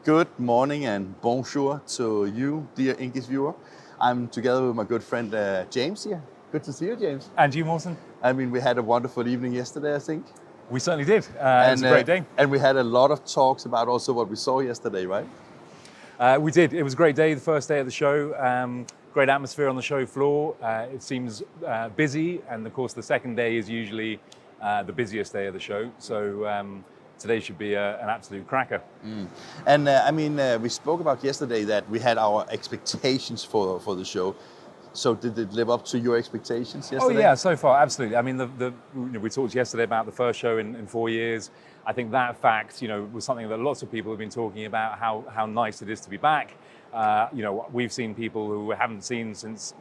Good morning and bonjour to you, dear INKISH viewer. I'm together with my good friend James here. Good to see you, James. And you, Morten? I mean, we had a wonderful evening yesterday, I think. We certainly did. It was a great day. And we had a lot of talks about also what we saw yesterday, right? We did. It was a great day, the first day of the show. Great atmosphere on the show floor. It seems busy, and of course the second day is usually the busiest day of the show. So today should be an absolute cracker. And we spoke about yesterday that we had our expectations for the show. So did it live up to your expectations yesterday? Oh yeah, so far, absolutely. I mean, we talked yesterday about the first show in 4 years. I think that fact, was something that lots of people have been talking about, how nice it is to be back. We've seen people who haven't seen since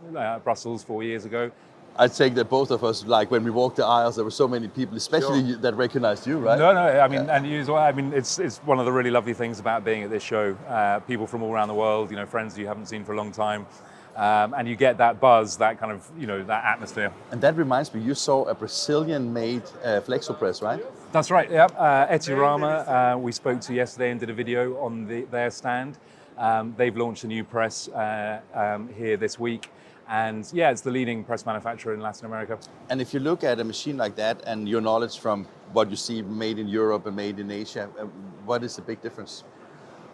Brussels 4 years ago. I think that both of us, like when we walked the aisles, there were so many people, especially that recognized you, right? No, I mean, and you as well. I mean, it's one of the really lovely things about being at this show. People from all around the world, friends you haven't seen for a long time. And you get that buzz, that kind of, that atmosphere. And that reminds me, you saw a Brazilian-made flexopress, right? That's right, yeah. Etiorama, we spoke to yesterday and did a video on their stand. They've launched a new press here this week. And yeah, it's the leading press manufacturer in Latin America. And if you look at a machine like that and your knowledge from what you see made in Europe and made in Asia, what is the big difference?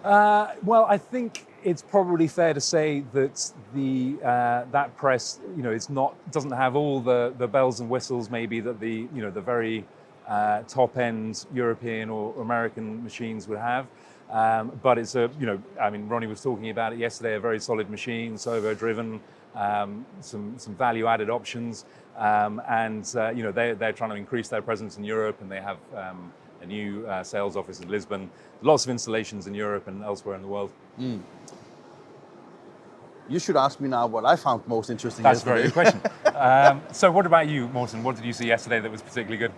Well, I think it's probably fair to say that that press, doesn't have all the bells and whistles maybe that the very top end European or American machines would have. But it's Ronnie was talking about it yesterday, a very solid machine, servo driven, some value added options, and they're trying to increase their presence in Europe, and they have a new sales office in Lisbon. Lots of installations in Europe and elsewhere in the world. You should ask me now what I found most interesting. That's a very good question. So what about you, Morten? What did you see yesterday that was particularly good?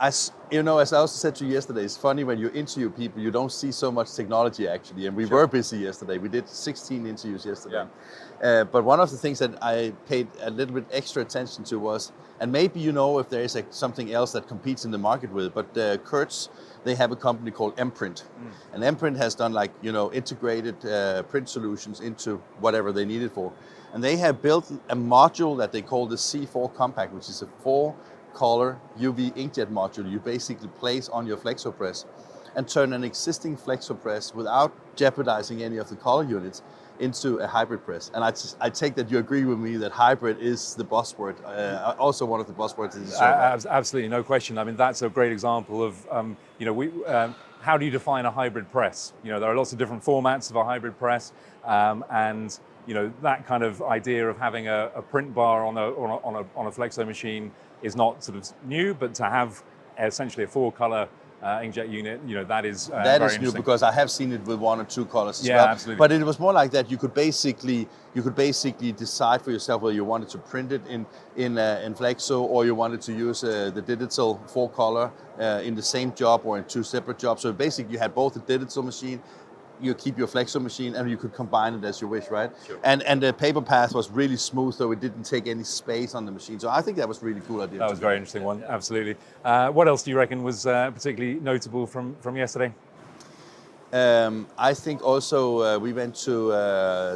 As I also said to you yesterday, it's funny when you interview people, you don't see so much technology actually. And we were busy yesterday. We did 16 interviews yesterday. Yeah. But one of the things that I paid a little bit extra attention to was, and maybe if there is something else that competes in the market with, but Kurtz, they have a company called Mprint. And Mprint has done integrated print solutions into whatever they need it for. And they have built a module that they call the C4 Compact, which is a 4-color UV inkjet module you basically place on your flexopress and turn an existing flexopress without jeopardizing any of the color units into a hybrid press. And I take that you agree with me that hybrid is the buzzword, also one of the buzzwords in the show. Absolutely, no question. I mean, that's a great example of, how do you define a hybrid press? There are lots of different formats of a hybrid press, and that kind of idea of having a print bar on a flexo machine is not sort of new, but to have essentially a 4-color inkjet unit, that is very new, because I have seen it with 1 or 2 colors as well. Yeah, absolutely. But it was more like that. You could basically decide for yourself whether you wanted to print it in flexo, or you wanted to use the digital 4-color in the same job or in 2 separate jobs. So basically, you had both a digital machine. You keep your flexo machine, and you could combine it as you wish, right? Sure. And the paper path was really smooth, so it didn't take any space on the machine. So I think that was a really cool idea. That was a very interesting one, absolutely. What else do you reckon was particularly notable from yesterday? I think also we went to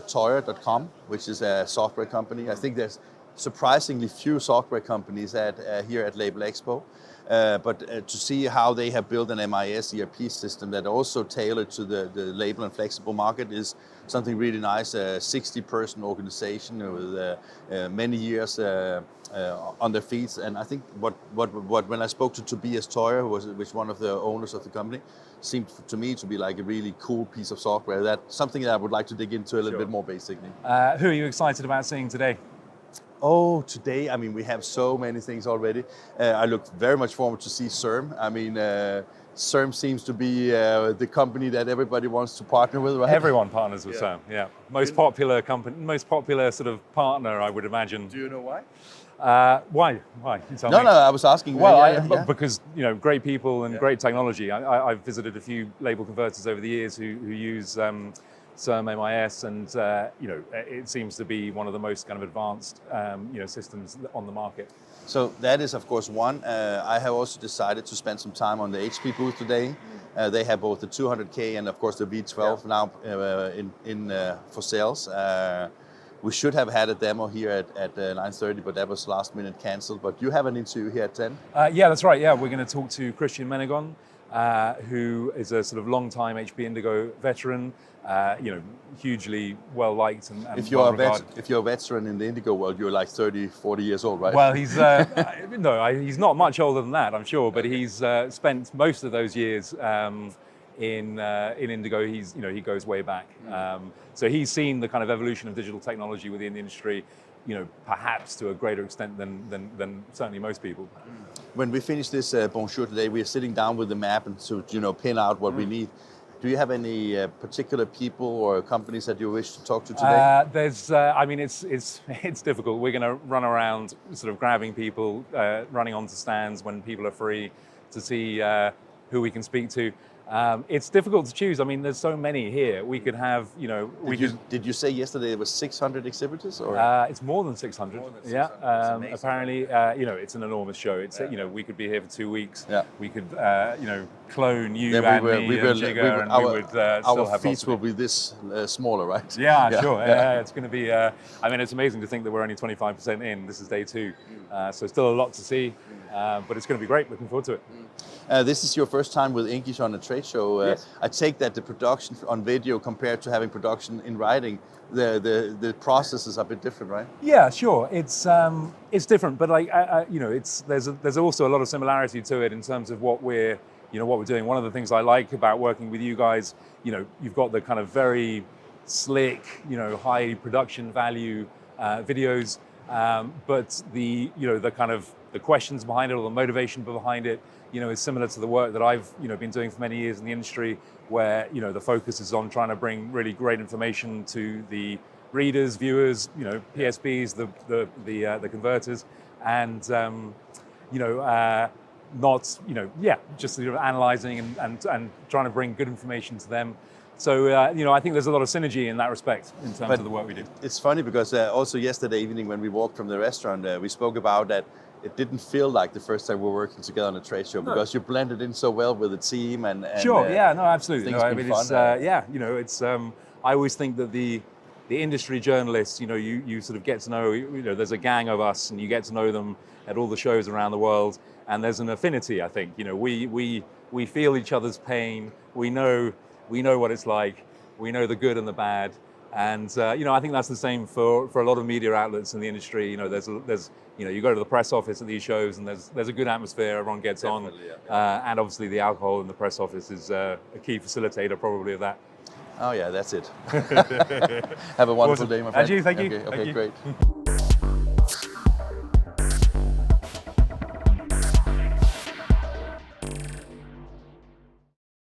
Toyer.com, which is a software company. I think there's surprisingly few software companies here at Labelexpo. But to see how they have built an MIS ERP system that also tailored to the label and flexible market is something really nice. A 60-person organization with many years on their feet. And I think when I spoke to Tobias Toyer, who was one of the owners of the company, seemed to me to be like a really cool piece of software. That's something that I would like to dig into a little bit more basically. Who are you excited about seeing today? Oh, today, we have so many things already. I look very much forward to see CERM. CERM seems to be the company that everybody wants to partner with, right? Everyone partners with CERM, yeah. Most popular company, most popular sort of partner, I would imagine. Do you know why? Why? You tell me. No, I was asking. Well, because great people and great technology. I've visited a few label converters over the years who use CERM MIS, and it seems to be one of the most kind of advanced systems on the market. So that is of course one. I have also decided to spend some time on the HP booth today. They have both the 200K and of course the V12 now for sales. We should have had a demo here at 9:30, but that was last minute cancelled. But you have an interview here at 10? Yeah, that's right. Yeah, we're going to talk to Christian Menegon, who is a sort of long-time HP Indigo veteran, hugely well-liked and if you're well-regarded. if you're a veteran in the Indigo world, you're like 30, 40 years old, right? Well, he's he's not much older than that, I'm sure, but he's spent most of those years in Indigo. He goes way back. So he's seen the kind of evolution of digital technology within the industry, perhaps to a greater extent than certainly most people. When we finish this Bonjour today, we are sitting down with the map and to pin out what we need. Do you have any particular people or companies that you wish to talk to today? It's difficult. We're going to run around sort of grabbing people, running onto stands when people are free to see who we can speak to. It's difficult to choose. I mean, there's so many here. We could have, Did you say yesterday there were 600 exhibitors? Or it's more than 600. More than 600. Yeah. Apparently, it's an enormous show. It's we could be here for 2 weeks. Yeah. We could, clone you and me and Jigger, and we would still have our feet will be this smaller, right? Yeah, sure. Yeah. It's going to be. It's amazing to think that we're only 25% in. This is day 2, so still a lot to see, but it's going to be great. Looking forward to it. This is your first time with INKISH on a trade show. Yes. I take that the production on video compared to having production in writing, the process is a bit different, right? Yeah, sure. It's different, but there's also a lot of similarity to it in terms of what we're doing. One of the things I like about working with you guys, you've got the kind of very slick, high production value videos, but the kind of the questions behind it or the motivation behind it, is similar to the work that I've been doing for many years in the industry, where the focus is on trying to bring really great information to the readers, viewers, PSBs, the converters, and just sort of analyzing and trying to bring good information to them. So I think there's a lot of synergy in that respect in terms of the work we do. It's funny because also yesterday evening when we walked from the restaurant, we spoke about that. It didn't feel like the first time we were working together on a trade show because you blended in so well with the team and sure, no, absolutely. Things been fun. I always think that the industry journalists, you sort of get to know, there's a gang of us and you get to know them at all the shows around the world, and there's an affinity. I think we feel each other's pain. We know what it's like. We know the good and the bad. And I think that's the same for a lot of media outlets in the industry. There's you go to the press office at these shows, and there's a good atmosphere. Everyone gets Definitely, on, and obviously the alcohol in the press office is a key facilitator probably of that. Oh yeah, that's it. Have a wonderful day, my friend. And you, thank you. Okay, great.